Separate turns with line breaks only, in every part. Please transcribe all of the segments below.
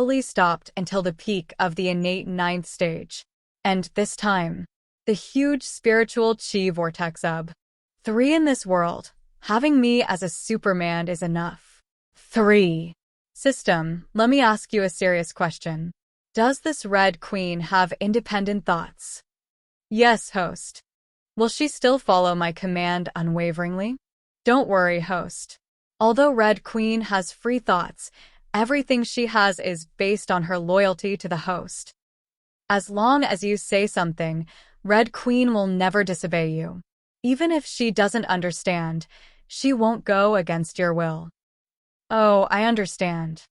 slowly stopped until the peak of the innate ninth stage. And this time, the huge spiritual chi vortex of 3 in this world. Having me as a Superman is enough. 3. System, let me ask you a serious question. Does this Red Queen have independent thoughts? Yes, host. Will she still follow my command unwaveringly? Don't worry, host. Although Red Queen has free thoughts, everything she has is based on her loyalty to the host. As long as you say something, Red Queen will never disobey you. Even if she doesn't understand, she won't go against your will. Oh, I understand.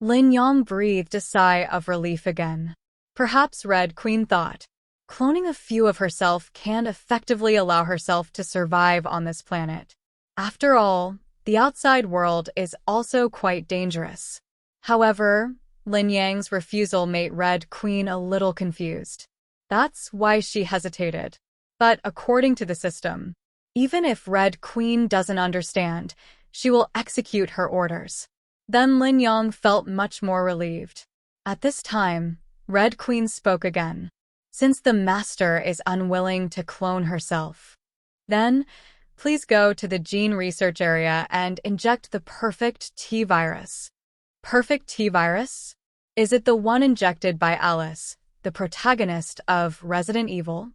Lin Yong breathed a sigh of relief again. Perhaps Red Queen thought, cloning a few of herself can effectively allow herself to survive on this planet. After all, the outside world is also quite dangerous. However, Lin Yang's refusal made Red Queen a little confused. That's why she hesitated. But according to the system, even if Red Queen doesn't understand, she will execute her orders. Then Lin Yong felt much more relieved. At this time, Red Queen spoke again. Since the master is unwilling to clone herself, then please go to the gene research area and inject the perfect T virus. Perfect T virus? Is it the one injected by Alice, the protagonist of Resident Evil?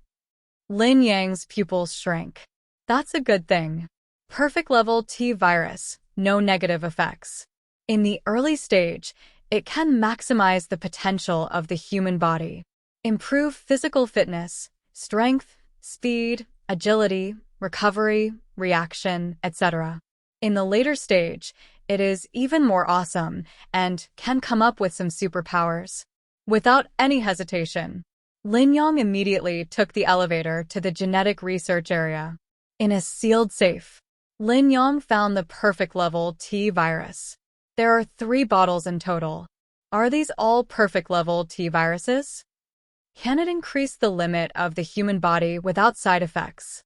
Lin Yang's pupils shrank. That's a good thing. Perfect level T virus, no negative effects. In the early stage, it can maximize the potential of the human body, improve physical fitness, strength, speed, agility, recovery, reaction, etc. In the later stage, it is even more awesome and can come up with some superpowers. Without any hesitation, Lin Yong immediately took the elevator to the genetic research area. In a sealed safe, Lin Yong found the perfect level T virus. There are 3 bottles in total. Are these all perfect level T viruses? Can it increase the limit of the human body without side effects?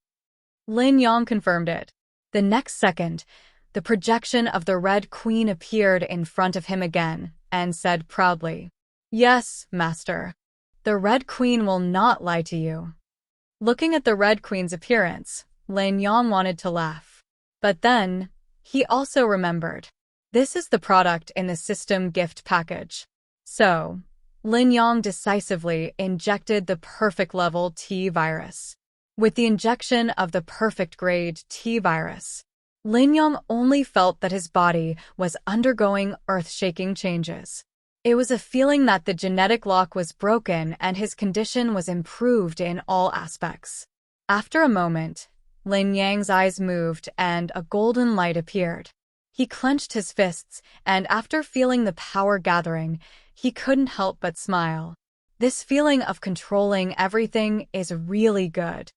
Lin Yong confirmed it. The next second, the projection of the Red Queen appeared in front of him again and said proudly, "Yes, Master. The Red Queen will not lie to you." Looking at the Red Queen's appearance, Lin Yong wanted to laugh. But then, he also remembered. This is the product in the system gift package. So, Lin Yong decisively injected the perfect level T virus. With the injection of the perfect grade T virus, Lin Yong only felt that his body was undergoing earth-shaking changes. It was a feeling that the genetic lock was broken and his condition was improved in all aspects. After a moment, Lin Yang's eyes moved and a golden light appeared. He clenched his fists, and after feeling the power gathering, he couldn't help but smile. This feeling of controlling everything is really good.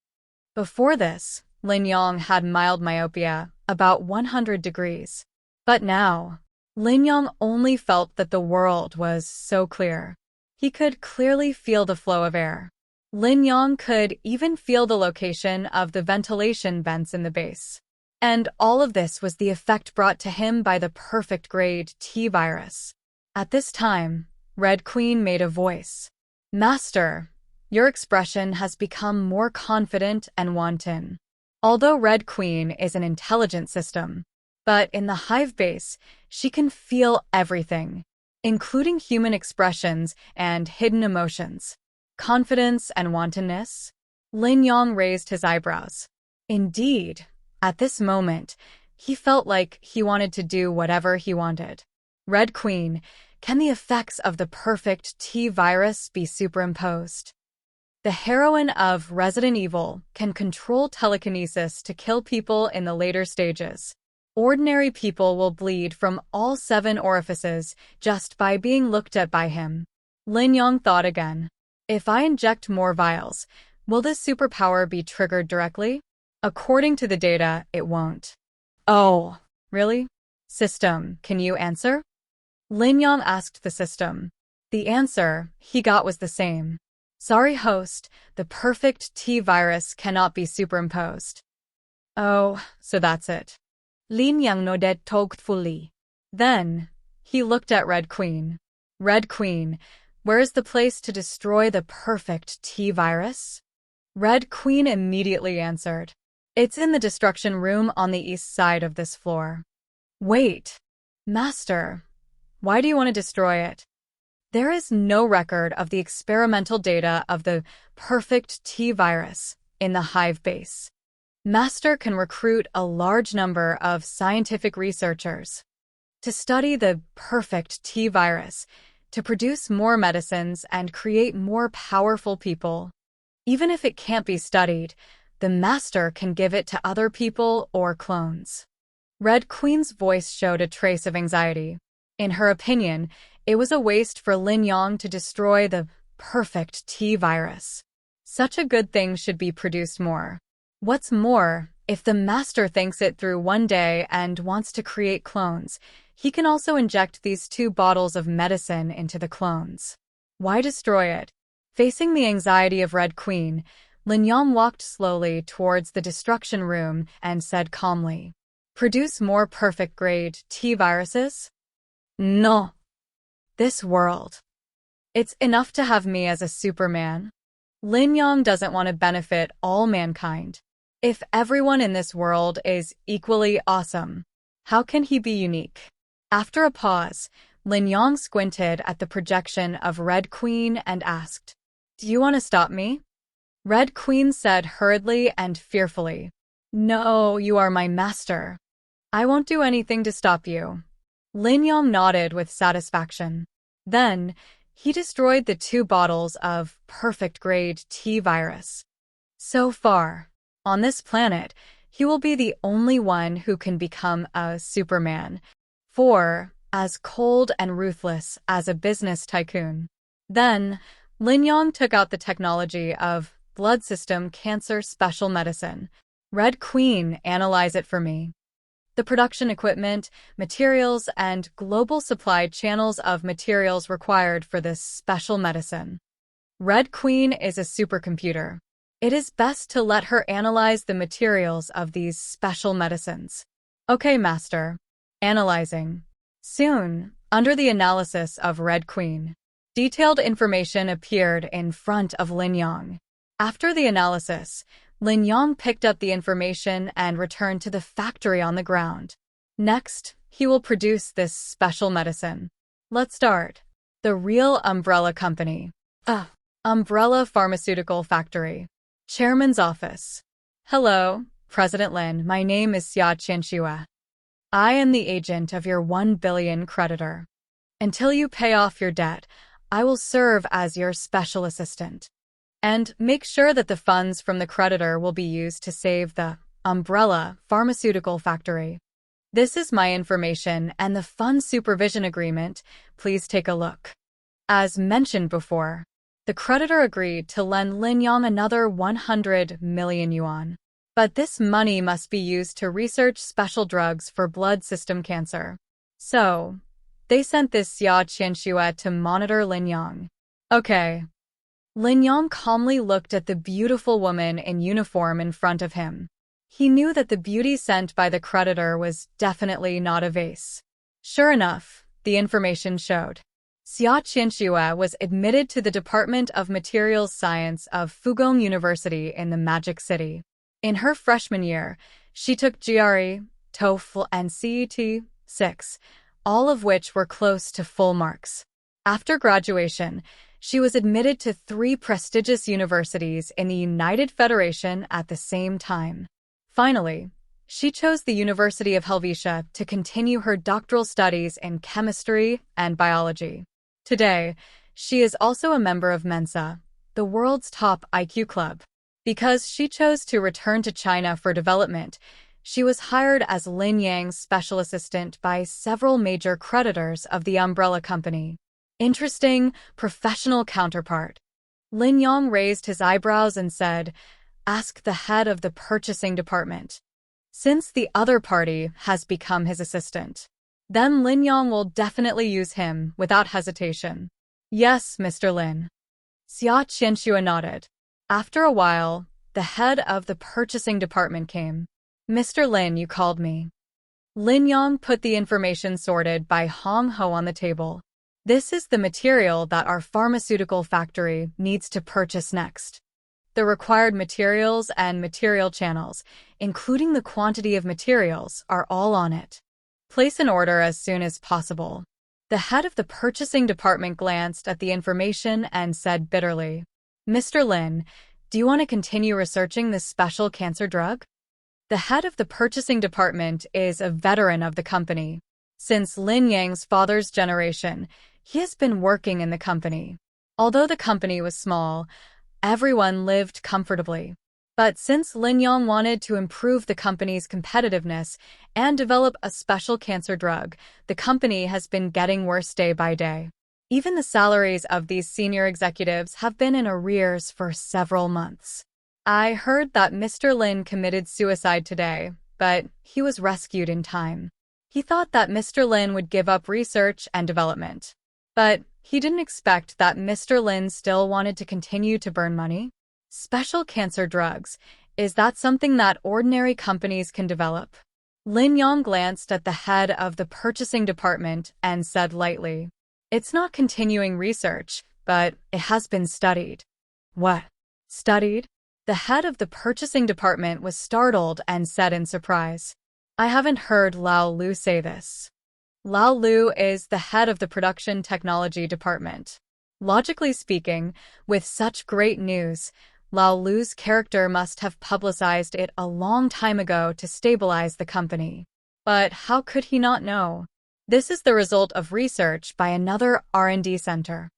Before this, Lin Yong had mild myopia, about 100 degrees. But now, Lin Yong only felt that the world was so clear. He could clearly feel the flow of air. Lin Yong could even feel the location of the ventilation vents in the base. And all of this was the effect brought to him by the perfect grade T virus. At this time, Red Queen made a voice. "Master, your expression has become more confident and wanton." Although Red Queen is an intelligent system, but in the hive base, she can feel everything, including human expressions and hidden emotions. Confidence and wantonness? Lin Yong raised his eyebrows. Indeed, at this moment, he felt like he wanted to do whatever he wanted. Red Queen, can the effects of the perfect T virus be superimposed? The heroine of Resident Evil can control telekinesis to kill people in the later stages. Ordinary people will bleed from all 7 orifices just by being looked at by him. Lin Yong thought again. If I inject more vials, will this superpower be triggered directly? According to the data, it won't. Oh, really? System, can you answer? Lin Yong asked the system. The answer he got was the same. Sorry, host, the perfect T virus cannot be superimposed. Oh, so that's it. Lin Yang nodded thoughtfully. Then, he looked at Red Queen. Red Queen, where is the place to destroy the perfect T-virus? Red Queen immediately answered, it's in the destruction room on the east side of this floor. Wait, Master, why do you want to destroy it? There is no record of the experimental data of the perfect T-virus in the hive base. Master can recruit a large number of scientific researchers to study the perfect T-virus, to produce more medicines and create more powerful people. Even if it can't be studied, the Master can give it to other people or clones. Red Queen's voice showed a trace of anxiety. In her opinion, it was a waste for Lin Yang to destroy the perfect T-virus. Such a good thing should be produced more. What's more, if the Master thinks it through one day and wants to create clones, he can also inject these 2 bottles of medicine into the clones. Why destroy it? Facing the anxiety of Red Queen, Lin Yang walked slowly towards the destruction room and said calmly, produce more perfect-grade T-viruses? No. This world. It's enough to have me as a Superman. Lin Yang doesn't want to benefit all mankind. If everyone in this world is equally awesome, how can he be unique? After a pause, Lin Yang squinted at the projection of Red Queen and asked, do you want to stop me? Red Queen said hurriedly and fearfully, no, you are my master. I won't do anything to stop you. Lin Yang nodded with satisfaction. Then, he destroyed the 2 bottles of perfect-grade T-virus. So far, on this planet, he will be the only one who can become a Superman. For, as cold and ruthless as a business tycoon. Then, Lin Yang took out the technology of blood system cancer special medicine. Red Queen, analyze it for me. The production equipment, materials, and global supply channels of materials required for this special medicine. Red Queen is a supercomputer. It is best to let her analyze the materials of these special medicines. Okay, Master. Analyzing. Soon, under the analysis of Red Queen, detailed information appeared in front of Lin Yang. After the analysis, Lin Yang picked up the information and returned to the factory on the ground. Next, he will produce this special medicine. Let's start. The Real Umbrella Company. Umbrella Pharmaceutical Factory. Chairman's Office. Hello, President Lin. My name is Xia Qianxue. I am the agent of your 1 billion creditor. Until you pay off your debt, I will serve as your special assistant. And make sure that the funds from the creditor will be used to save the Umbrella Pharmaceutical Factory. This is my information and the fund supervision agreement. Please take a look. As mentioned before, the creditor agreed to lend Lin Yang another 100 million yuan. But this money must be used to research special drugs for blood system cancer. So, they sent this Xia Qianxue to monitor Lin Yang. Okay. Lin Yang calmly looked at the beautiful woman in uniform in front of him. He knew that the beauty sent by the creditor was definitely not a vase. Sure enough, the information showed. Xia Qianxue was admitted to the Department of Materials Science of Fugong University in the Magic City. In her freshman year, she took GRE, TOEFL, and CET 6, all of which were close to full marks. After graduation, she was admitted to 3 prestigious universities in the United Federation at the same time. Finally, she chose the University of Helvetia to continue her doctoral studies in chemistry and biology. Today, she is also a member of Mensa, the world's top IQ club. Because she chose to return to China for development, she was hired as Lin Yang's special assistant by several major creditors of the umbrella company. Interesting, professional counterpart. Lin Yang raised his eyebrows and said, ask the head of the purchasing department. Since the other party has become his assistant, then Lin Yang will definitely use him without hesitation. Yes, Mr. Lin. Xia Qianxue nodded. After a while, the head of the purchasing department came. Mr. Lin, you called me. Lin Yang put the information sorted by Hong Ho on the table. This is the material that our pharmaceutical factory needs to purchase next. The required materials and material channels, including the quantity of materials, are all on it. Place an order as soon as possible. The head of the purchasing department glanced at the information and said bitterly, "Mr. Lin, do you want to continue researching this special cancer drug?" The head of the purchasing department is a veteran of the company. Since Lin Yang's father's generation, he has been working in the company. Although the company was small, everyone lived comfortably. But since Lin Yang wanted to improve the company's competitiveness and develop a special cancer drug, the company has been getting worse day by day. Even the salaries of these senior executives have been in arrears for several months. I heard that Mr. Lin committed suicide today, but he was rescued in time. He thought that Mr. Lin would give up research and development. But he didn't expect that Mr. Lin still wanted to continue to burn money. Special cancer drugs, is that something that ordinary companies can develop? Lin Yang glanced at the head of the purchasing department and said lightly, "It's not continuing research, but it has been studied." "What? Studied?" The head of the purchasing department was startled and said in surprise, "I haven't heard Lao Lu say this." Lao Lu is the head of the production technology department. Logically speaking, with such great news, Lao Lu's character must have publicized it a long time ago to stabilize the company. But how could he not know? This is the result of research by another R&D center.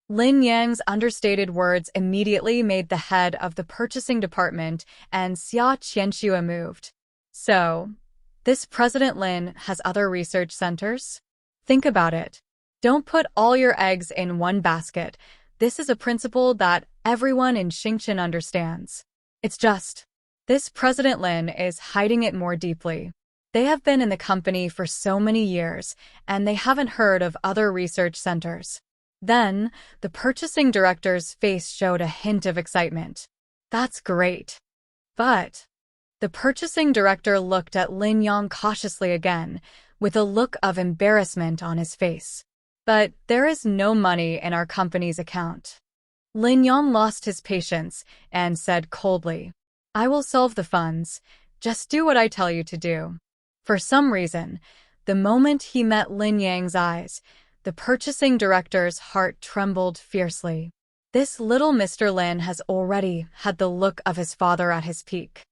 Lin Yang's understated words immediately made the head of the purchasing department and Xia Qianxue moved. So, this President Lin has other research centers? Think about it. Don't put all your eggs in one basket. This is a principle that everyone in Xingchen understands. It's just, this President Lin is hiding it more deeply. They have been in the company for so many years, and they haven't heard of other research centers. Then, the purchasing director's face showed a hint of excitement. That's great. But the purchasing director looked at Lin Yang cautiously again, with a look of embarrassment on his face. "But there is no money in our company's account." Lin Yang lost his patience and said coldly, "I will solve the funds. Just do what I tell you to do." For some reason, the moment he met Lin Yang's eyes, the purchasing director's heart trembled fiercely. This little Mr. Lin has already had the look of his father at his peak.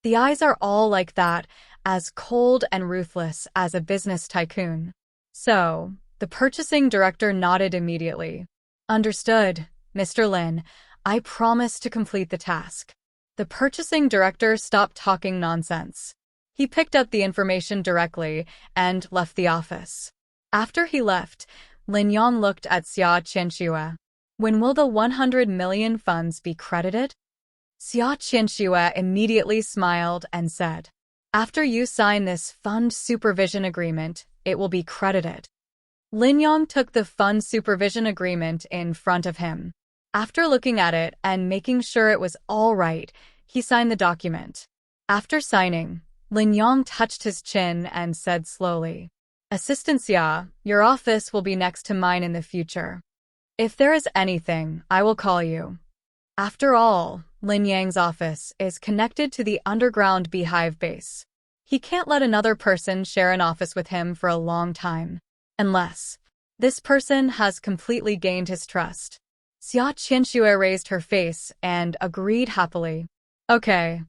The eyes are all like that, as cold and ruthless as a business tycoon. So, the purchasing director nodded immediately. "Understood, Mr. Lin. I promise to complete the task." The purchasing director stopped talking nonsense. He picked up the information directly and left the office. After he left, Lin Yang looked at Xia Qianxue. "When will the 100 million funds be credited?" Xia Qianxue immediately smiled and said, "After you sign this fund supervision agreement, it will be credited." Lin Yang took the fund supervision agreement in front of him. After looking at it and making sure it was all right, he signed the document. After signing, Lin Yang touched his chin and said slowly, "Assistant Xia, your office will be next to mine in the future. If there is anything, I will call you." After all, Lin Yang's office is connected to the underground beehive base. He can't let another person share an office with him for a long time, unless this person has completely gained his trust. Xia Qianxue raised her face and agreed happily. "Okay."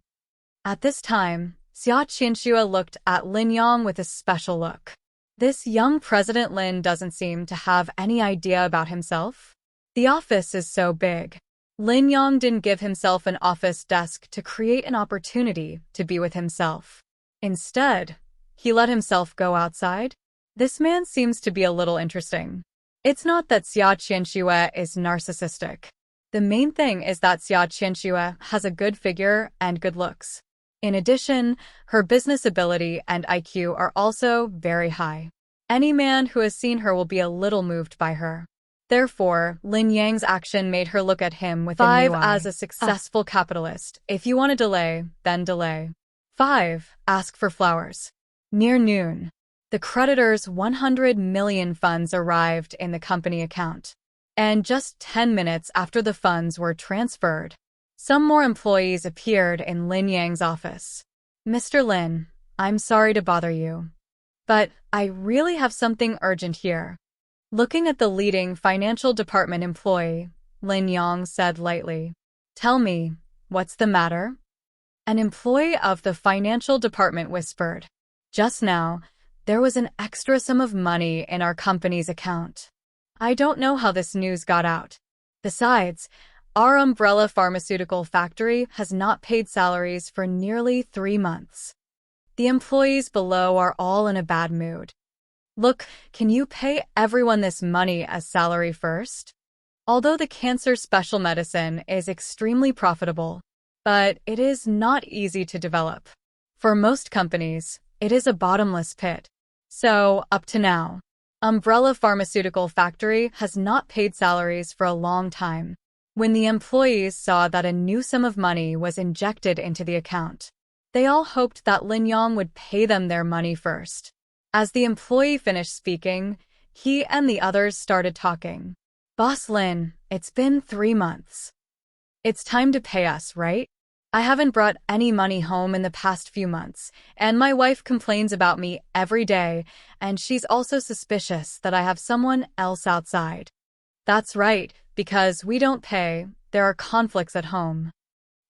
At this time, Xia Qianxue looked at Lin Yang with a special look. This young President Lin doesn't seem to have any idea about himself. The office is so big. Lin Yang didn't give himself an office desk to create an opportunity to be with himself. Instead, he let himself go outside. This man seems to be a little interesting. It's not that Xia Qianxue is narcissistic. The main thing is that Xia Qianxue has a good figure and good looks. In addition, her business ability and IQ are also very high. Any man who has seen her will be a little moved by her. Therefore, Lin Yang's action made her look at him with a new eye. As a successful capitalist, if you want to delay, then delay. 5. Ask for flowers. Near noon, The creditor's 100 million funds arrived in the company account. And just 10 minutes after the funds were transferred, some more employees appeared in Lin Yang's office. "Mr. Lin, I'm sorry to bother you, but I really have something urgent here." Looking at the leading financial department employee, Lin Yang said lightly, "Tell me, what's the matter?" An employee of the financial department whispered, "Just now, there was an extra sum of money in our company's account. I don't know how this news got out. Besides, our umbrella pharmaceutical factory has not paid salaries for nearly 3 months. The employees below are all in a bad mood. Look, can you pay everyone this money as salary first? Although the cancer special medicine is extremely profitable, but it is not easy to develop. For most companies, it is a bottomless pit. So, up to now, Umbrella Pharmaceutical Factory has not paid salaries for a long time." When the employees saw that a new sum of money was injected into the account, they all hoped that Lin Yang would pay them their money first. As the employee finished speaking, he and the others started talking. "Boss Lin, it's been 3 months. It's time to pay us, right? I haven't brought any money home in the past few months, and my wife complains about me every day, and she's also suspicious that I have someone else outside." "That's right, because we don't pay, there are conflicts at home.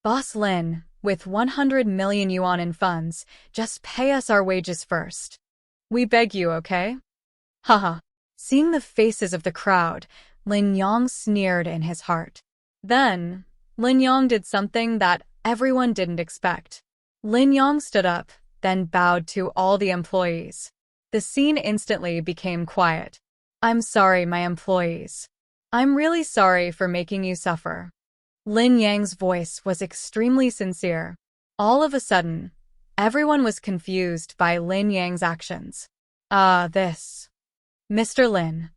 Boss Lin, with 100 million yuan in funds, just pay us our wages first. We beg you, okay?" Haha. Seeing the faces of the crowd, Lin Yang sneered in his heart. Then, Lin Yang did something that everyone didn't expect. Lin Yang stood up, then bowed to all the employees. The scene instantly became quiet. "I'm sorry, my employees. I'm really sorry for making you suffer." Lin Yang's voice was extremely sincere. All of a sudden, everyone was confused by Lin Yang's actions. This. "Mr. Lin,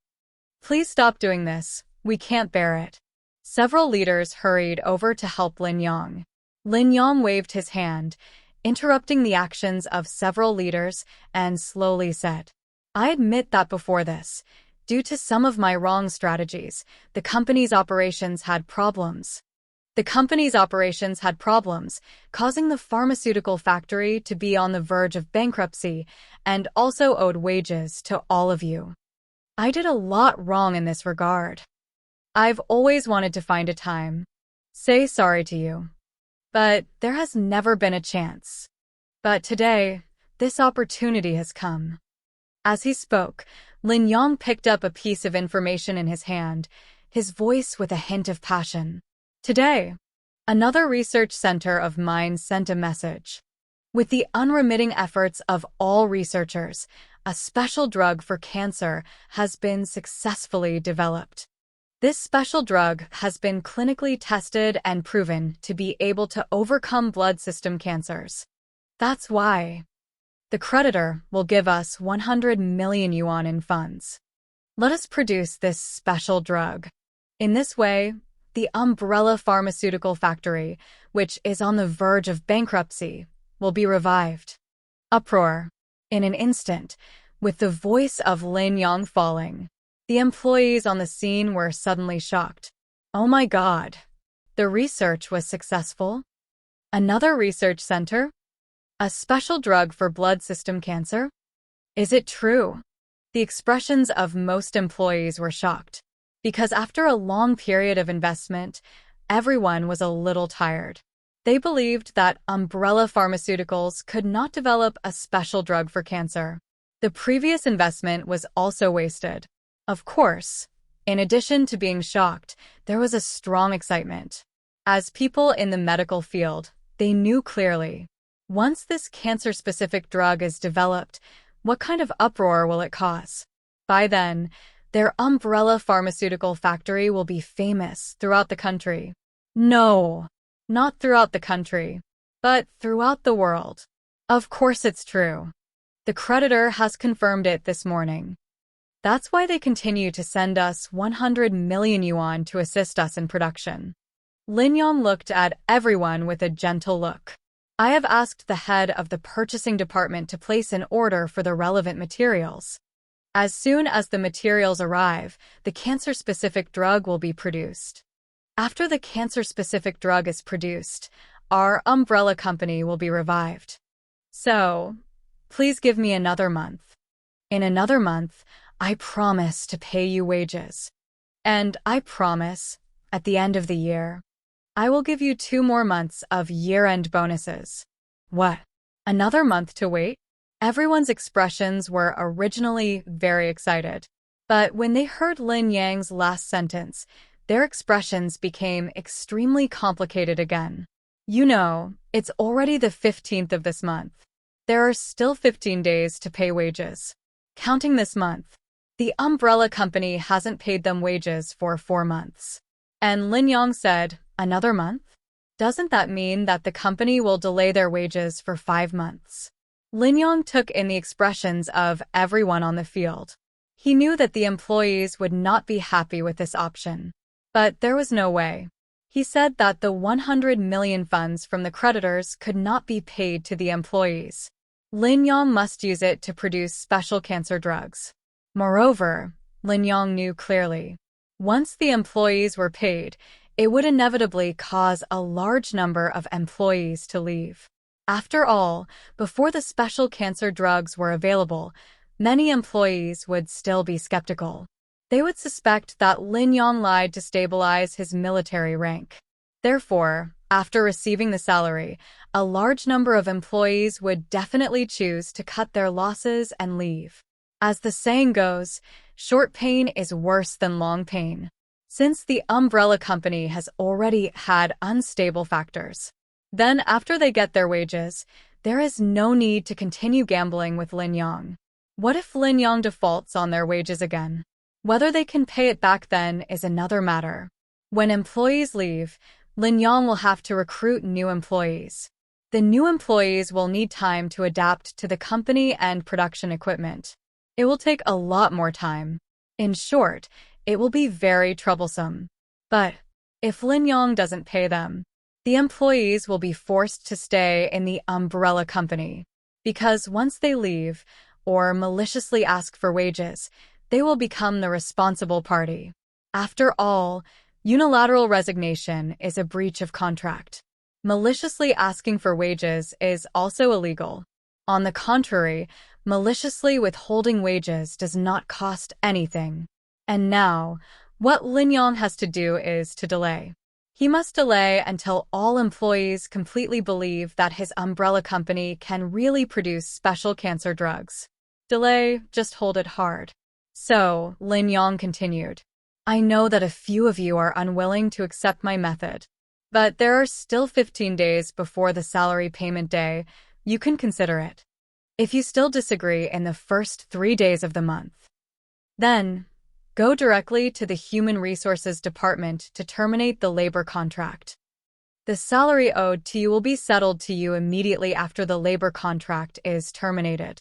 please stop doing this, we can't bear it." Several leaders hurried over to help Lin Yang. Lin Yang waved his hand, interrupting the actions of several leaders, and slowly said, "I admit that before this, due to some of my wrong strategies, the company's operations had problems. Causing the pharmaceutical factory to be on the verge of bankruptcy and also owed wages to all of you. I did a lot wrong in this regard. I've always wanted to find a time, say sorry to you. But there has never been a chance. But today, this opportunity has come." As he spoke, Lin Yang picked up a piece of information in his hand, his voice with a hint of passion. "Today, another research center of mine sent a message. With the unremitting efforts of all researchers, a special drug for cancer has been successfully developed. This special drug has been clinically tested and proven to be able to overcome blood system cancers. That's why the creditor will give us 100 million yuan in funds. Let us produce this special drug. In this way, the umbrella pharmaceutical factory, which is on the verge of bankruptcy, will be revived." Uproar. In an instant, with the voice of Lin Yang falling, the employees on the scene were suddenly shocked. "Oh my God! The research was successful? Another research center? A special drug for blood system cancer? Is it true?" The expressions of most employees were shocked, because after a long period of investment, everyone was a little tired. They believed that Umbrella Pharmaceuticals could not develop a special drug for cancer. The previous investment was also wasted. Of course, in addition to being shocked, there was a strong excitement. As people in the medical field, they knew clearly, once this cancer-specific drug is developed, what kind of uproar will it cause? By then, their umbrella pharmaceutical factory will be famous throughout the country. No, not throughout the country, but throughout the world. Of course it's true. The creditor has confirmed it this morning. That's why they continue to send us 100 million yuan to assist us in production." Lin Yang looked at everyone with a gentle look. I have asked the head of the purchasing department to place an order for the relevant materials. As soon as the materials arrive, the cancer-specific drug will be produced. After the cancer-specific drug is produced, our umbrella company will be revived. So, please give me another month. In another month, I promise to pay you wages. And I promise, at the end of the year, I will give you 2 more months of year-end bonuses. What? Another month to wait? Everyone's expressions were originally very excited. But when they heard Lin Yang's last sentence, their expressions became extremely complicated again. You know, it's already the 15th of this month. There are still 15 days to pay wages. Counting this month, the umbrella company hasn't paid them wages for 4 months. And Lin Yang said, another month? Doesn't that mean that the company will delay their wages for 5 months? Lin Yang took in the expressions of everyone on the field. He knew that the employees would not be happy with this option. But there was no way. He said that the 100 million funds from the creditors could not be paid to the employees. Lin Yang must use it to produce special cancer drugs. Moreover, Lin Yang knew clearly, once the employees were paid, it would inevitably cause a large number of employees to leave. After all, before the special cancer drugs were available, many employees would still be skeptical. They would suspect that Lin Yang lied to stabilize his military rank. Therefore, after receiving the salary, a large number of employees would definitely choose to cut their losses and leave. As the saying goes, short pain is worse than long pain. Since the umbrella company has already had unstable factors, then after they get their wages, there is no need to continue gambling with Lin Yang. What if Lin Yang defaults on their wages again? Whether they can pay it back then is another matter. When employees leave, Lin Yang will have to recruit new employees. The new employees will need time to adapt to the company and production equipment. It will take a lot more time. In short, it will be very troublesome. But if Lin Yang doesn't pay them, the employees will be forced to stay in the umbrella company. Because once they leave, or maliciously ask for wages, they will become the responsible party. After all, unilateral resignation is a breach of contract. Maliciously asking for wages is also illegal. On the contrary, maliciously withholding wages does not cost anything. And now, what Lin Yang has to do is to delay. He must delay until all employees completely believe that his umbrella company can really produce special cancer drugs. Delay, just hold it hard. So, Lin Yang continued, I know that a few of you are unwilling to accept my method, but there are still 15 days before the salary payment day. You can consider it. If you still disagree in the first 3 days of the month, then go directly to the Human Resources Department to terminate the labor contract. The salary owed to you will be settled to you immediately after the labor contract is terminated.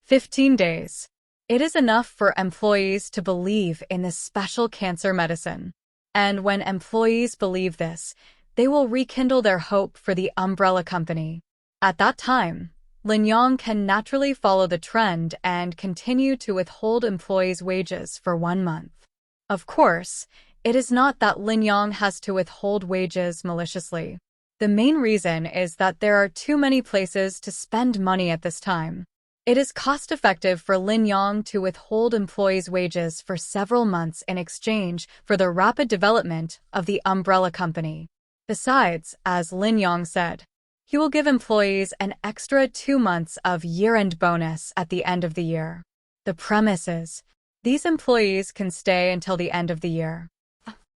15 days. It is enough for employees to believe in this special cancer medicine. And when employees believe this, they will rekindle their hope for the umbrella company. At that time, Lin Yang can naturally follow the trend and continue to withhold employees' wages for 1 month. Of course, it is not that Lin Yang has to withhold wages maliciously. The main reason is that there are too many places to spend money at this time. It is cost-effective for Lin Yang to withhold employees' wages for several months in exchange for the rapid development of the umbrella company. Besides, as Lin Yang said, he will give employees an extra 2 months of year-end bonus at the end of the year. The premise is, these employees can stay until the end of the year.